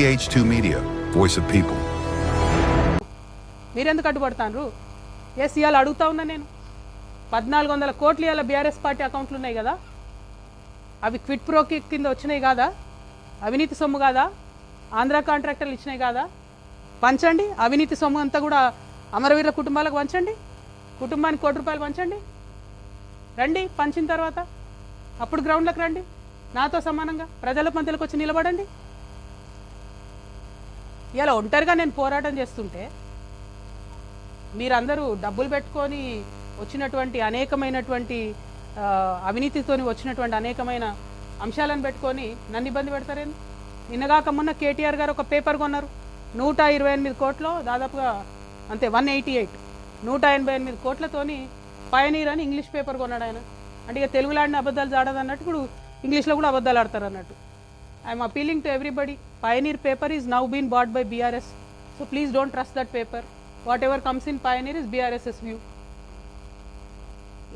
TH2 Media, voice of people. మీరెందుకు అడ్డుపడతారు? Yes, ఇవాళ అడుగుతా ఉన్నా నేను. 1400 కోట్లు ఇవాళ బీఆర్ఎస్ పార్టీ అకౌంట్లు ఉన్నాయి కదా, అవి క్విట్ ప్రోకి కింద వచ్చినాయి కాదా? అవినీతి సొమ్ము కాదా? ఆంధ్ర కాంట్రాక్టర్లు ఇచ్చినాయి కాదా? పంచండి. అవినీతి సొమ్ము అంతా కూడా అమరవీరుల కుటుంబాలకు పంచండి. కుటుంబానికి ₹1 పంచండి. రండి, పంచిన తర్వాత అప్పుడు గ్రౌండ్లకు రండి, నాతో సమానంగా ప్రజల పంతులకు వచ్చి నిలబడండి. ఇలా ఒంటరిగా నేను పోరాటం చేస్తుంటే మీరందరూ డబ్బులు పెట్టుకొని వచ్చినటువంటి అనేకమైనటువంటి అవినీతితో వచ్చినటువంటి అనేకమైన అంశాలను పెట్టుకొని నన్ను ఇబ్బంది పెడతారేంది? నిన్నగాక మొన్న కేటీఆర్ గారు ఒక పేపర్ కొన్నారు 128 కోట్లు, దాదాపుగా అంతే 188, 188 కోట్లతోని పయనీర్ అని ఇంగ్లీష్ పేపర్ కొన్నాడు ఆయన. అంటే ఇక తెలుగులో ఆడిన అబద్ధాలు జాడదు అన్నట్టు ఇప్పుడు ఇంగ్లీష్లో కూడా అబద్ధాలు ఆడతారు అన్నట్టు. I'm appealing to everybody, Pioneer paper is now been bought by BRS, so please don't trust that paper. Whatever comes in Pioneer is BRS's view.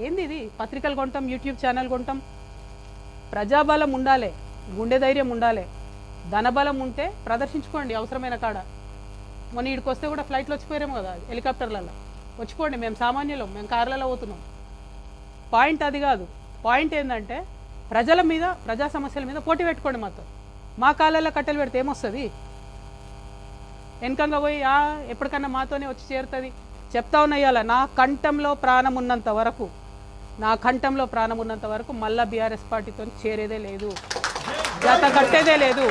ఏంది ఇది? పత్రికలు కొంటాం, యూట్యూబ్ ఛానల్ కొంటాం. ప్రజాబలం ఉండాలి, గుండె ధైర్యం ఉండాలి, ధనబలం ఉంటే ప్రదర్శించుకోండి అవసరమైన కాడ. మొన్న ఇక్కడికి వస్తే కూడా ఫ్లైట్లో వచ్చిపోయారేమో కదా, హెలికాప్టర్లలో వచ్చిపోండి. మేము సామాన్యులం, మేము కార్లలో పోతున్నాం. పాయింట్ అది కాదు. పాయింట్ ఏంటంటే ప్రజల మీద, ప్రజా సమస్యల మీద పోటీ పెట్టుకోండి మాతో. మా కాళ్ళల్లో కట్టెలు పెడితే ఏమొస్తుంది? వెనకంగా పోయి ఎప్పటికన్నా మాతోనే వచ్చి చేరుతుంది. చెప్తా ఉన్నా ఇవాళ నా కంఠంలో ప్రాణం ఉన్నంత వరకు, నా కంఠంలో ప్రాణం ఉన్నంత వరకు మళ్ళా బీఆర్ఎస్ పార్టీతో చేరేదే లేదు, జత కట్టేదే లేదు,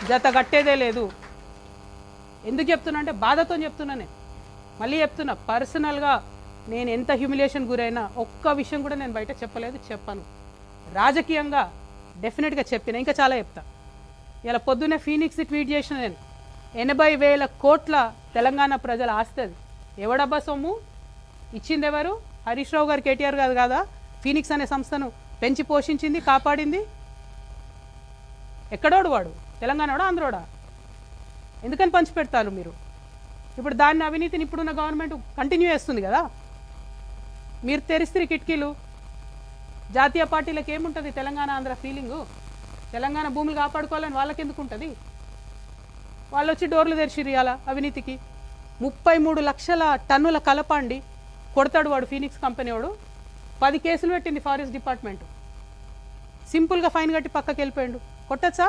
జత కట్టేదే లేదు. ఎందుకు చెప్తున్నా అంటే బాధతో చెప్తున్నా. నేను మళ్ళీ చెప్తున్నా, పర్సనల్గా నేను ఎంత హ్యూమిలియేషన్ గురైనా ఒక్క విషయం కూడా నేను బయట చెప్పలేదు, చెప్పను. రాజకీయంగా డెఫినెట్గా చెప్పిన, ఇంకా చాలా చెప్తా. ఇలా పొద్దున్నే ఫీనిక్స్ ట్వీట్ చేసిన నేను, 80,000 కోట్ల తెలంగాణ ప్రజల ఆస్తి అది. ఎవడబ్బా సొమ్ము? ఇచ్చింది ఎవరు? హరీష్ రావు గారు, కేటీఆర్ గారు కాదా ఫీనిక్స్ అనే సంస్థను పెంచి పోషించింది, కాపాడింది? ఎక్కడోడు వాడు? తెలంగాణోడా, ఆంధ్రోడా? ఎందుకని పంచిపెడతారు మీరు? ఇప్పుడు దాన్ని, అవినీతిని ఇప్పుడున్న గవర్నమెంట్ కంటిన్యూ చేస్తుంది కదా. మీరు తెరిస్తే కిటికీలు. జాతీయ పార్టీలకు ఏముంటుంది తెలంగాణ ఆంధ్ర ఫీలింగు? తెలంగాణ భూములు కాపాడుకోవాలని వాళ్ళకి ఎందుకు ఉంటుంది? వాళ్ళు వచ్చి డోర్లు తెరిచిరు ఇవాళ అవినీతికి. 33 లక్షల టన్నుల కలప అండి కొడతాడు వాడు, ఫీనిక్స్ కంపెనీ వాడు. 10 కేసులు పెట్టింది ఫారెస్ట్ డిపార్ట్మెంట్. సింపుల్గా ఫైన్ కట్టి పక్కకి వెళ్ళిపోయాడు. కొట్టచ్చా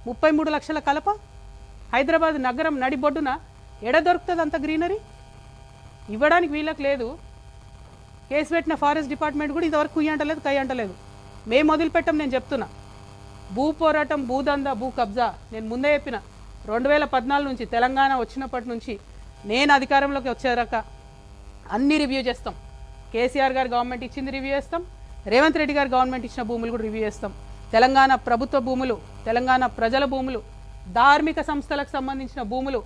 33 లక్షల కలప? హైదరాబాద్ నగరం నడిబొడ్డున ఎడ దొరుకుతుంది అంత గ్రీనరీ? ఇవ్వడానికి వీళ్ళకి లేదు. కేసు పెట్టిన ఫారెస్ట్ డిపార్ట్మెంట్ కూడా ఇంతవరకు కుయ్యి అంటలేదు, కై అంటలేదు. మేము వదిలిపెట్టాం. నేను చెప్తున్నా, భూ పోరాటం, భూదందా, భూ కబ్జా నేను ముందే చెప్పిన. 2014 నుంచి తెలంగాణ వచ్చినప్పటి నుంచి నేను అధికారంలోకి వచ్చేదాకా అన్ని రివ్యూ చేస్తాం. కేసీఆర్ గారు గవర్నమెంట్ ఇచ్చింది రివ్యూ చేస్తాం, రేవంత్ రెడ్డి గారు గవర్నమెంట్ ఇచ్చిన భూములు కూడా రివ్యూ చేస్తాం. తెలంగాణ ప్రభుత్వ భూములు, తెలంగాణ ప్రజల భూములు, ధార్మిక సంస్థలకు సంబంధించిన భూములు,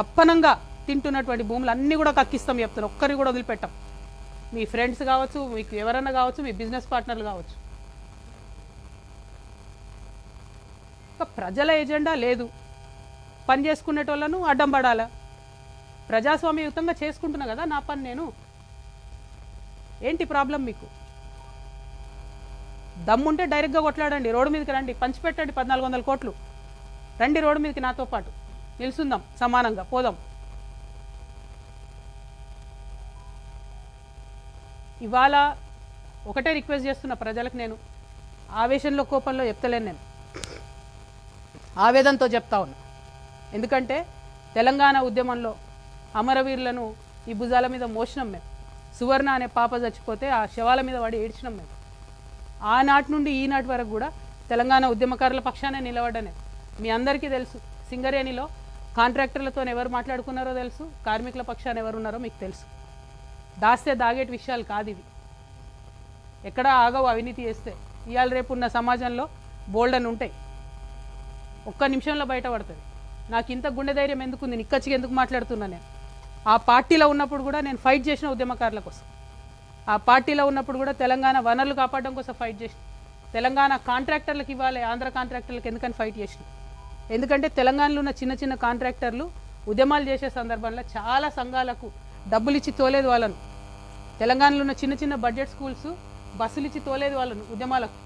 అప్పనంగా తింటున్నటువంటి భూములు అన్నీ కూడా కక్కిస్తాం చెప్తాను. ఒక్కరి కూడా వదిలిపెట్టాం. మీ ఫ్రెండ్స్ కావచ్చు, మీకు ఎవరన్నా కావచ్చు, మీ బిజినెస్ పార్ట్నర్లు కావచ్చు. ప్రజల ఎజెండా లేదు, పని చేసుకునేటోళ్ళను అడ్డం పడాలా? ప్రజాస్వామ్యయుతంగా చేసుకుంటున్నా కదా నా పని నేను. ఏంటి ప్రాబ్లం మీకు? దమ్ముంటే డైరెక్ట్గా కొట్లాడండి, రోడ్డు మీదకి రండి, పంచిపెట్టండి 1400 కోట్లు. రండి రోడ్డు మీదకి నాతో పాటు నిలుసుందాం, సమానంగా పోదాం. ఇవాళ ఒకటే రిక్వెస్ట్ చేస్తున్న ప్రజలకు, నేను ఆవేశంలో, కోపంలో చెప్తలేను, నేను ఆవేదనతో చెప్తా ఉన్నా. ఎందుకంటే తెలంగాణ ఉద్యమంలో అమరవీరులను ఈ భుజాల మీద మోసినాం మేము. సువర్ణ అనే పాప చచ్చిపోతే ఆ శవాల మీద వాడి ఏడ్చినాం మేము. ఆనాటి నుండి ఈనాటి వరకు కూడా తెలంగాణ ఉద్యమకారుల పక్షానే నిలబడ్డానే. మీ అందరికీ తెలుసు, సింగరేణిలో కాంట్రాక్టర్లతో ఎవరు మాట్లాడుకున్నారో తెలుసు, కార్మికుల పక్షాన ఎవరు ఉన్నారో మీకు తెలుసు. దాస్తే దాగేటి విషయాలు కాదు ఇవి. ఎక్కడ ఆగవు అవినీతి చేస్తే. ఇవాళ రేపు ఉన్న సమాజంలో బోల్డన్ ఉంటాయి, ఒక్క నిమిషంలో బయటపడుతుంది. నాకు ఇంత గుండె ధైర్యం ఎందుకుంది, నిక్కచ్చిగా ఎందుకు మాట్లాడుతున్నా? నేను ఆ పార్టీలో ఉన్నప్పుడు కూడా నేను ఫైట్ చేసిన ఉద్యమకారుల కోసం. ఆ పార్టీలో ఉన్నప్పుడు కూడా తెలంగాణ వనరులు కాపాడడం కోసం ఫైట్ చేసిన. తెలంగాణ కాంట్రాక్టర్లకు ఇవ్వాలి, ఆంధ్ర కాంట్రాక్టర్లకు ఎందుకని ఫైట్ చేసిన? ఎందుకంటే తెలంగాణలో ఉన్న చిన్న చిన్న కాంట్రాక్టర్లు ఉద్యమాలు చేసే సందర్భంలో చాలా సంఘాలకు డబ్బులు ఇచ్చి తోలేదు వాళ్ళను. తెలంగాణలో ఉన్న చిన్న చిన్న బడ్జెట్ స్కూల్స్ బస్సులు ఇచ్చి తోలేదు వాళ్ళను ఉద్యమాలకు.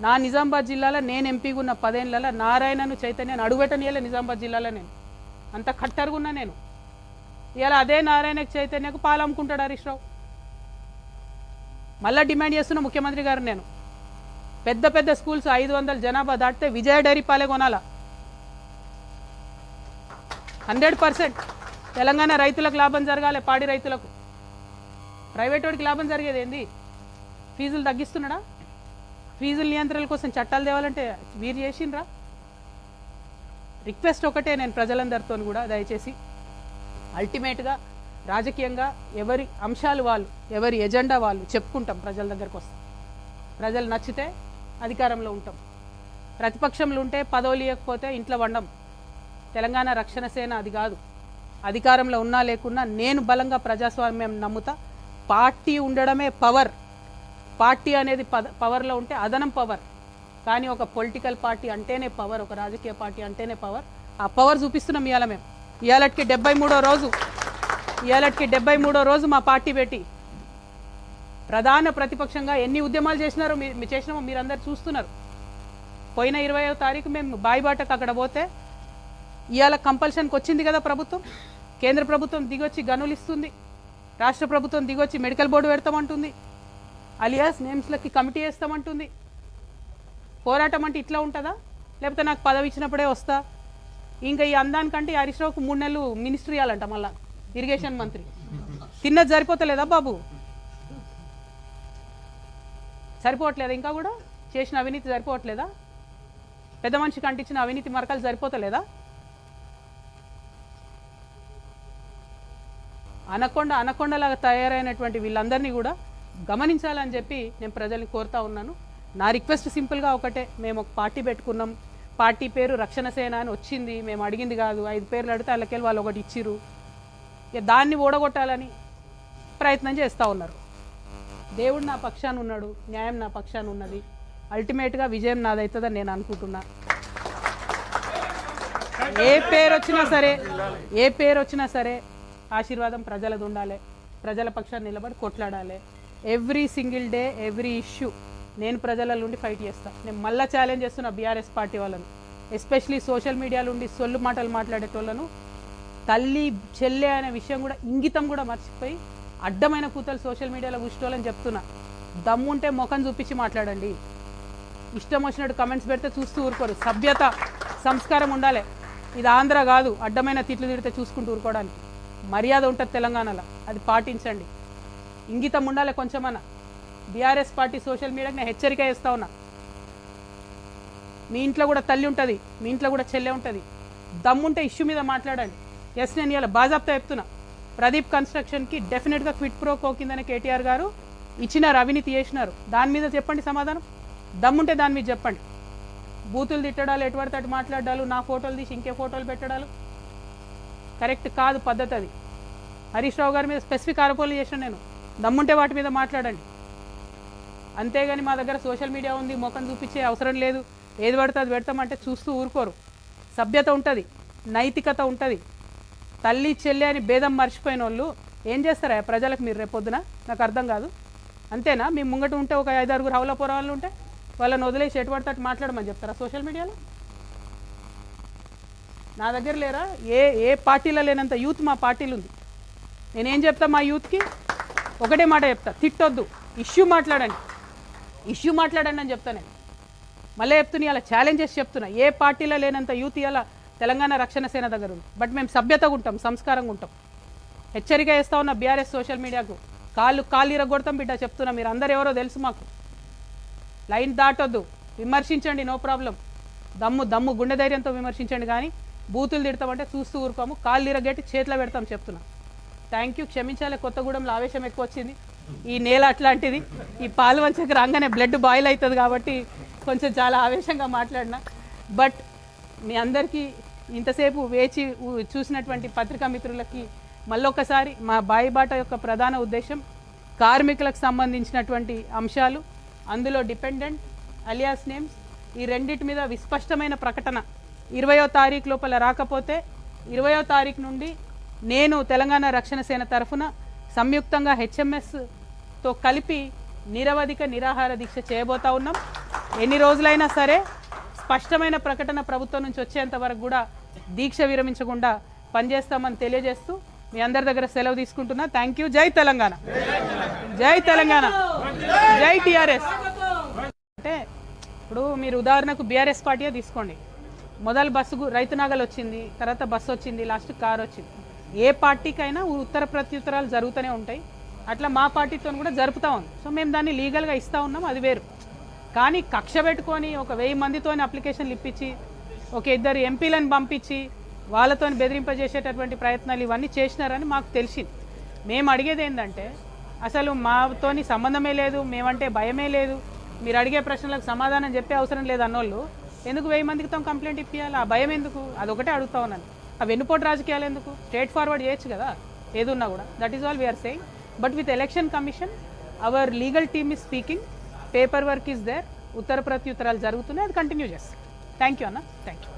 నా నిజామాబాద్ జిల్లాలో నేను ఎంపీగా ఉన్న 10 ఏళ్ళలో నారాయణను చైతన్యను అడుగుపెట్టనియాలే నిజామాబాద్ జిల్లాలో నేను అంత కట్టరుగున్నా నేను. ఇవాళ అదే నారాయణకు చైతన్యకు పాలు అమ్ముకుంటాడు హరీష్ రావు. మళ్ళీ డిమాండ్ చేస్తున్న ముఖ్యమంత్రి గారు నేను పెద్ద పెద్ద స్కూల్స్ 500 జనాభా దాటితే విజయ డైరీ పాలే కొనాలా. 100% తెలంగాణ రైతులకు లాభం జరగాలి, పాడి రైతులకు. ప్రైవేట్ వాడికి లాభం జరిగేది ఏంది? ఫీజులు తగ్గిస్తున్నాడా? ఫీజుల నియంత్రణల కోసం చట్టాలు తేవాలంటే వీరు చేసిండ్రా? రిక్వెస్ట్ ఒకటే నేను ప్రజలందరితో కూడా, దయచేసి అల్టిమేట్గా రాజకీయంగా ఎవరి అంశాలు వాళ్ళు, ఎవరి ఎజెండా వాళ్ళు చెప్పుకుంటాం, ప్రజల దగ్గరకు వస్తాం. ప్రజలు నచ్చితే అధికారంలో ఉంటాం, ప్రతిపక్షంలో ఉంటే పదవులు ఇవ్వకపోతే ఇంట్లో వండం. తెలంగాణ రక్షణ సేన అది కాదు. అధికారంలో ఉన్నా లేకున్నా నేను బలంగా ప్రజాస్వామ్యం నమ్ముతా. పార్టీ ఉండడమే పవర్. పార్టీ అనేది పవర్లో ఉంటే అదనం పవర్. కానీ ఒక పొలిటికల్ పార్టీ అంటేనే పవర్, ఒక రాజకీయ పార్టీ అంటేనే పవర్. ఆ పవర్ చూపిస్తున్నాం ఇవాళ మేము. ఇవాళకి 73వ రోజు మా పార్టీ పెట్టి ప్రధాన ప్రతిపక్షంగా ఎన్ని ఉద్యమాలు చేసినారో చేసినామో మీరందరూ చూస్తున్నారు. పోయిన 20వ తారీఖు మేము బాయిబాటకు అక్కడ పోతే ఇవాళ కంపల్షన్కి వచ్చింది కదా ప్రభుత్వం. కేంద్ర ప్రభుత్వం దిగొచ్చి గనులు ఇస్తుంది, రాష్ట్ర ప్రభుత్వం దిగొచ్చి మెడికల్ బోర్డు పెడతామంటుంది, అలియాస్ నేమ్స్లకి కమిటీ వేస్తామంటుంది. పోరాటం అంటే ఇట్లా ఉంటుందా? లేకపోతే నాకు పదవి ఇచ్చినప్పుడే వస్తా? ఇంకా ఈ అందానికంటే హరీష్ రావుకు 3 నెలలు మినిస్ట్రీ ఇవ్వాలంట, మళ్ళా ఇరిగేషన్ మంత్రి. తిన్నది సరిపోతలేదా బాబు? సరిపోవట్లేదా? ఇంకా కూడా చేసిన అవినీతి సరిపోవట్లేదా? పెద్ద మనిషికి అంటించిన అవినీతి మరకలు సరిపోతలేదా? అనకొండలాగా తయారైనటువంటి వీళ్ళందరినీ కూడా గమనించాలని చెప్పి నేను ప్రజల్ని కోరుతా ఉన్నాను. నా రిక్వెస్ట్ సింపుల్గా ఒకటే, మేము ఒక పార్టీ పెట్టుకున్నాం, పార్టీ పేరు రక్షణ సేన అని వచ్చింది, మేము అడిగింది కాదు. 5 పేర్లు అడిగితే వాళ్ళకెళ్ళి వాళ్ళు ఒకటి ఇచ్చిర్రు. దాన్ని ఓడగొట్టాలని ప్రయత్నం చేస్తూ ఉన్నారు. దేవుడు నా పక్షాన ఉన్నాడు, న్యాయం నా పక్షాన ఉన్నది. అల్టిమేట్గా విజయం నాదవుతుందని నేను అనుకుంటున్నా. ఏ పేరు వచ్చినా సరే ఆశీర్వాదం ప్రజలది ఉండాలి. ప్రజల పక్షాన్ని నిలబడి కొట్లాడాలి. Every single day, every issue నేను ప్రజల నుండి ఫైట్ చేస్తాను. నేను మళ్ళీ ఛాలెంజ్ చేస్తున్నా బీఆర్ఎస్ పార్టీ వాళ్ళను, ఎస్పెషలీ సోషల్ మీడియాలో ఉండి సొల్లు మాటలు మాట్లాడేటోళ్ళను. తల్లి చెల్లె అనే విషయం కూడా ఇంగితం కూడా మర్చిపోయి అడ్డమైన కూతలు సోషల్ మీడియాలో కూర్చోవాలని చెప్తున్నా. దమ్ముంటే ముఖం చూపించి మాట్లాడండి. ఇష్టం వచ్చినట్టు కమెంట్స్ పెడితే చూస్తూ ఊరుకోరు. సభ్యత, సంస్కారం ఉండాలి. ఇది ఆంధ్ర కాదు, అడ్డమైన తిట్లు తిడితే చూసుకుంటూ ఊరుకోవడానికి. మర్యాద ఉంటుంది తెలంగాణలో, అది పాటించండి. ఇంగితం ఉండాలి కొంచెమన్నా. బీఆర్ఎస్ పార్టీ సోషల్ మీడియాకి నేను హెచ్చరిక చేస్తా ఉన్నా. మీ ఇంట్లో కూడా తల్లి ఉంటుంది, మీ ఇంట్లో కూడా చెల్లె ఉంటుంది. దమ్ముంటే ఇష్యూ మీద మాట్లాడండి. ఎస్, నేను ఇలా బాజాబ్తా చెప్తున్నా. ప్రదీప్ కన్స్ట్రక్షన్కి డెఫినెట్గా క్విట్ ప్రో కో కిందనే కేటీఆర్ గారు ఇచ్చినారు, అవినీతి చేసినారు. దాని మీద చెప్పండి సమాధానం. దమ్ముంటే దాని మీద చెప్పండి. బూతులు తిట్టడాలు, ఎటువడితే అటు మాట్లాడాలు, నా ఫోటోలు తీసి ఇంకే ఫోటోలు పెట్టడాలు కరెక్ట్ కాదు, పద్ధతి అది. హరీష్ రావు గారి మీద స్పెసిఫిక్ ఆరోపణలు చేసిన నేను. దమ్ముంటే వాటి మీద మాట్లాడండి. అంతేగాని మా దగ్గర సోషల్ మీడియా ఉంది, ముఖం చూపించే అవసరం లేదు, ఏది పడితే అది పెడతామంటే చూస్తూ ఊరుకోరు. సభ్యత ఉంటుంది, నైతికత ఉంటుంది. తల్లి చెల్లి అని భేదం మర్చిపోయిన వాళ్ళు ఏం చేస్తారా ప్రజలకు? మీరు రేపొద్దున నాకు అర్థం కాదు. అంతేనా? మీ ముంగట ఉంటే ఒక 5-6 హౌల పోరాళ్ళు ఉంటే వాళ్ళని వదిలేసి ఎటు పడితే అటు మాట్లాడమని చెప్తారా సోషల్ మీడియాలో? నా దగ్గర లేరా? ఏ పార్టీలో లేనంత యూత్ మా పార్టీలు ఉంది. నేనేం చెప్తా మా యూత్కి? ఒకటే మాట చెప్తా, తిట్టొద్దు, ఇష్యూ మాట్లాడండి. ఇష్యూ మాట్లాడండి అని చెప్తా నేను. మళ్ళీ చెప్తున్నా, ఇలా ఛాలెంజ్ చేసి చెప్తున్నా, ఏ పార్టీలో లేనంత యూత్ ఇలా తెలంగాణ రక్షణ సేన దగ్గర ఉంది. బట్ మేము సభ్యతగా ఉంటాం, సంస్కారంగా ఉంటాం. హెచ్చరిక చేస్తా ఉన్న బీఆర్ఎస్ సోషల్ మీడియాకు, కాళ్ళు ఇరగొడతాం బిడ్డ చెప్తున్నా. మీరు అందరు ఎవరో తెలుసు మాకు. లైన్ దాటొద్దు, విమర్శించండి, నో ప్రాబ్లం. దమ్ము గుండె ధైర్యంతో విమర్శించండి. కానీ బూతులు తిడతామంటే చూస్తూ ఊరుకోము, కాళ్ళు ఇరగట్టి చేతిలో పెడతాం చెప్తున్నా. థ్యాంక్ యూ, క్షమించాలి. కొత్తగూడెంలో ఆవేశం ఎక్కువ వచ్చింది. ఈ నేల అట్లాంటిది. ఈ పాలు వంచకు రాగానే బ్లడ్ బాయిల్ అవుతుంది కాబట్టి కొంచెం చాలా ఆవేశంగా మాట్లాడినా. బట్ మీ అందరికీ ఇంతసేపు వేచి చూసినటువంటి పత్రికా మిత్రులకి మళ్ళొకసారి మా బాయిబాట యొక్క ప్రధాన ఉద్దేశం కార్మికులకు సంబంధించినటువంటి అంశాలు, అందులో డిపెండెంట్, అలియాస్ నేమ్స్, ఈ రెండింటి మీద విస్పష్టమైన ప్రకటన 20వ తారీఖు లోపల రాకపోతే 20వ తారీఖు నుండి నేను తెలంగాణ రక్షణ సేన తరఫున సంయుక్తంగా HMSతో కలిపి నిరవధిక నిరాహార దీక్ష చేయబోతా ఉన్నాం. ఎన్ని రోజులైనా సరే స్పష్టమైన ప్రకటన ప్రభుత్వం నుంచి వచ్చేంత వరకు కూడా దీక్ష విరమించకుండా పనిచేస్తామని తెలియజేస్తూ మీ అందరి దగ్గర సెలవు తీసుకుంటున్నా. Thank you. జై తెలంగాణ, జై తెలంగాణ, జై టీఆర్ఎస్. అంటే ఇప్పుడు మీరు ఉదాహరణకు బీఆర్ఎస్ పార్టీయే తీసుకోండి. మొదలు బస్సు రైతు నాగలు వచ్చింది, తర్వాత బస్సు వచ్చింది, లాస్ట్ కారు వచ్చింది. ఏ పార్టీకైనా ఉత్తర ప్రత్యుత్తరాలు జరుగుతూనే ఉంటాయి. అట్లా మా పార్టీతో కూడా జరుపుతూ ఉంది. సో మేము దాన్ని లీగల్గా ఇస్తూ ఉన్నాం, అది వేరు. కానీ కక్ష పెట్టుకొని ఒక 1000 మందితో అప్లికేషన్లు ఇప్పించి ఒక 2 ఎంపీలను పంపించి వాళ్ళతో బెదిరింపజేసేటటువంటి ప్రయత్నాలు ఇవన్నీ చేసినారని మాకు తెలిసింది. మేము అడిగేది ఏంటంటే అసలు మాతోని సంబంధమే లేదు, మేమంటే భయమే లేదు, మీరు అడిగే ప్రశ్నలకు సమాధానం చెప్పే అవసరం లేదు అన్నోళ్ళు ఎందుకు 1000 మందితో కంప్లైంట్ ఇప్పించాలి? ఆ భయం ఎందుకు? అదొకటే అడుగుతా ఉన్నాను. ఆ వెన్నుపోటు రాజకీయాలు ఎందుకు? స్ట్రేట్ ఫార్వర్డ్ చేయొచ్చు కదా ఏదున్నా కూడా. That is all we're saying. But with election commission our legal team is speaking, paper work is there, ఉత్తర ప్రత్యుత్తరాలు జరుగుతున్నాయి, అది కంటిన్యూ చేస్తాం. థ్యాంక్ యూ అన్న, థ్యాంక్ యూ.